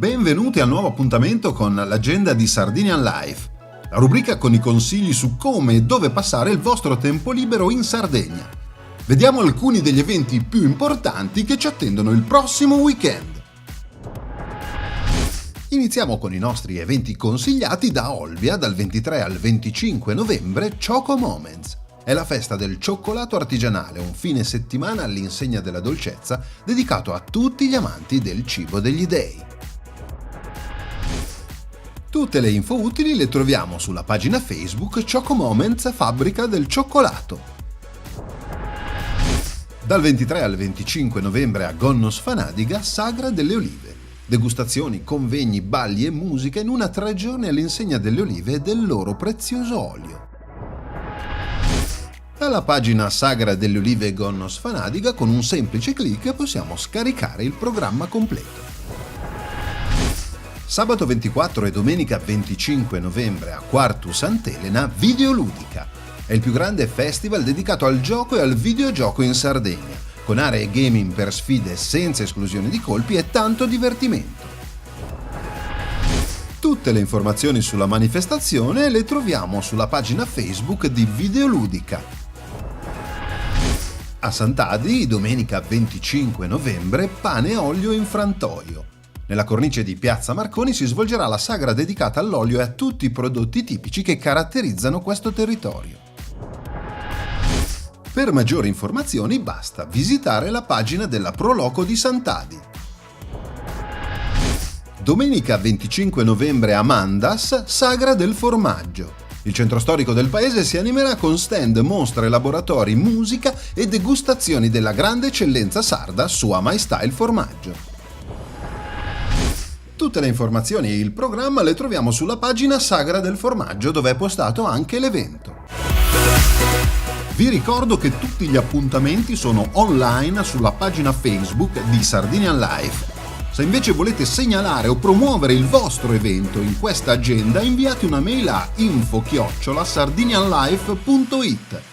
Benvenuti al nuovo appuntamento con l'agenda di Sardinian Life, la rubrica con i consigli su come e dove passare il vostro tempo libero in Sardegna. Vediamo alcuni degli eventi più importanti che ci attendono il prossimo weekend. Iniziamo con i nostri eventi consigliati da Olbia dal 23 al 25 novembre Choco Moments. È la festa del cioccolato artigianale, un fine settimana all'insegna della dolcezza dedicato a tutti gli amanti del cibo degli dei. Tutte le info utili le troviamo sulla pagina Facebook Choco Moments Fabbrica del Cioccolato. Dal 23 al 25 novembre a Gonnos Fanadiga Sagra delle Olive. Degustazioni, convegni, balli e musica in una 3 giorni all'insegna delle olive e del loro prezioso olio. Dalla pagina Sagra delle Olive Gonnos Fanadiga con un semplice clic possiamo scaricare il programma completo. Sabato 24 e domenica 25 novembre a Quartu Sant'Elena Videoludica. È il più grande festival dedicato al gioco e al videogioco in Sardegna, con aree gaming per sfide senza esclusione di colpi e tanto divertimento. Tutte le informazioni sulla manifestazione le troviamo sulla pagina Facebook di Videoludica. A Sant'Adi, domenica 25 novembre, pane e olio in frantoio. Nella cornice di Piazza Marconi si svolgerà la sagra dedicata all'olio e a tutti i prodotti tipici che caratterizzano questo territorio. Per maggiori informazioni basta visitare la pagina della Proloco di Sant'Adi. Domenica 25 novembre a Mandas, Sagra del Formaggio. Il centro storico del paese si animerà con stand, mostre, laboratori, musica e degustazioni della grande eccellenza sarda Sua Maestà il Formaggio. Tutte le informazioni e il programma le troviamo sulla pagina Sagra del Formaggio, dove è postato anche l'evento. Vi ricordo che tutti gli appuntamenti sono online sulla pagina Facebook di Sardinian Life. Se invece volete segnalare o promuovere il vostro evento in questa agenda, inviate una mail a info@sardinianlife.it.